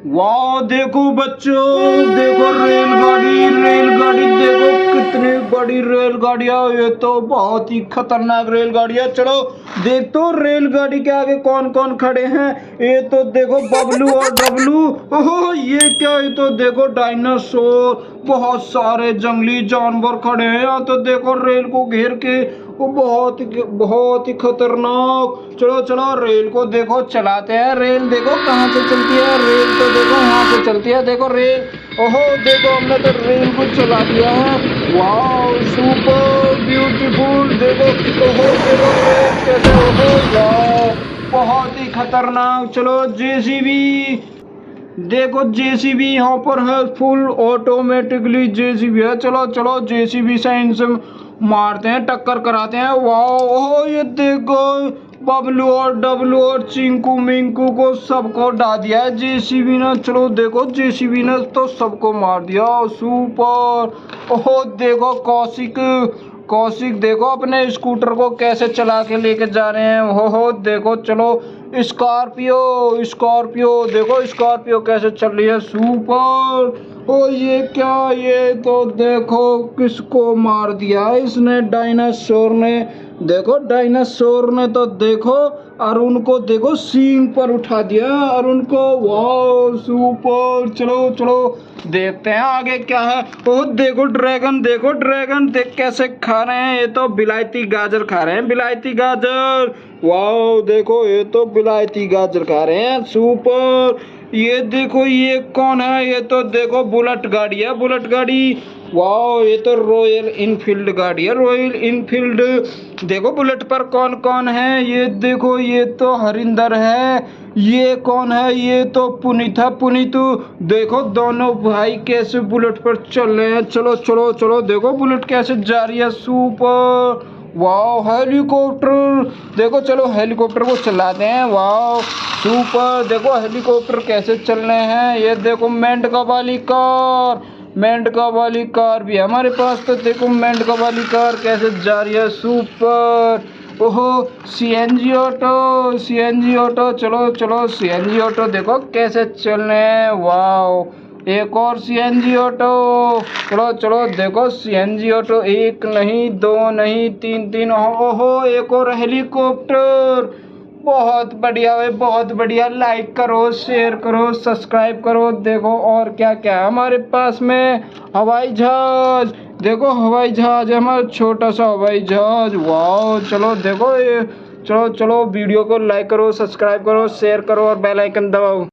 वाह देखो बच्चों, देखो रेलगाड़ी रेलगाड़ी देखो कितनी बड़ी रेलगाड़ियां। ये तो बहुत ही खतरनाक रेलगाड़ियां। चलो देख तो रेलगाड़ी के आगे कौन कौन खड़े हैं। ये तो देखो बबलू और डबलू। ओहो ये क्या, ये तो देखो डायनासोर, बहुत सारे जंगली जानवर खड़े हैं। यहाँ तो देखो रेल को घेर के, वो बहुत ही खतरनाक। चलो चलो रेल को देखो चलाते हैं। रेल देखो कहाँ से चलती है, रेल तो देखो यहाँ से चलती है। देखो रेल, ओहो देखो हमने तो रेल को चला दिया है। वाह सुपर ब्यूटीफुल। देखो ओहो देखो रेल कैसे, ओहो वाह बहुत ही खतरनाक। चलो जेसीबी देखो, जेसीबी यहाँ पर है, फुल ऑटोमेटिकली जेसीबी है। चलो चलो जेसीबी से इनसे मारते हैं, टक्कर कराते हैं। वाह ओहो ये देखो बबलू और डबलू और चिंकू मिंकू को सबको डाल दिया है जेसीबी ने। चलो देखो जेसीबी ने तो सबको मार दिया। सुपर। ओहो देखो कौशिक, कौशिक देखो अपने स्कूटर को कैसे चला के लेके जा रहे हैं। हो देखो चलो स्कॉर्पियो, स्कॉर्पियो देखो स्कॉर्पियो कैसे चल रही है। सुपर। ओ ये क्या, ये तो देखो किसको मार दिया इसने, डायनासोर ने। देखो डायनासोर ने तो देखो अरुण को देखो सींग पर उठा दिया अरुण को। वाह सुपर। चलो चलो देखते हैं आगे क्या है। ओ देखो ड्रैगन, देखो ड्रैगन देख कैसे खा रहे हैं। ये तो बिलायती गाजर खा रहे हैं, बिलायती गाजर। वाह देखो ये तो बिलायती गाजर खा रहे हैं। सुपर। ये देखो ये कौन है, ये तो देखो बुलेट गाड़ी है, बुलेट गाड़ी। वाह ये तो रॉयल इनफील्ड गाड़ी है, रॉयल इनफील्ड। देखो बुलेट पर कौन कौन है, ये देखो ये तो हरिंदर है। ये कौन है, ये तो पुनीत है, पुनीत। देखो दोनों भाई कैसे बुलेट पर चल रहे हैं। चलो चलो चलो देखो बुलेट कैसे जा रही है। सुपर। वाह हेलीकॉप्टर देखो, चलो हेलीकॉप्टर को चलाते हैं। वाह सुपर। देखो हेलीकॉप्टर कैसे चल रहे हैं। ये देखो मेंढका वाली कार, मेंढका वाली कार भी है हमारे पास। तो देखो मेंढका वाली कार कैसे जा रही है। सुपर। ओहो सीएनजी ऑटो, सीएनजी ऑटो। चलो चलो सीएनजी ऑटो देखो कैसे चल रहे हैं। वाह एक और सीएनजी ऑटो। चलो चलो देखो सीएनजी ऑटो, एक नहीं दो नहीं तीन तीन। ओहो एक और हेलीकॉप्टर। बहुत बढ़िया है, बहुत बढ़िया। लाइक करो, शेयर करो, सब्सक्राइब करो। देखो और क्या क्या है हमारे पास में। हवाई जहाज देखो, हवाई जहाज है हमारा, छोटा सा हवाई जहाज। वाह चलो देखो ये, चलो चलो वीडियो को लाइक करो, सब्सक्राइब करो, शेयर करो और बेल आइकन दबाओ।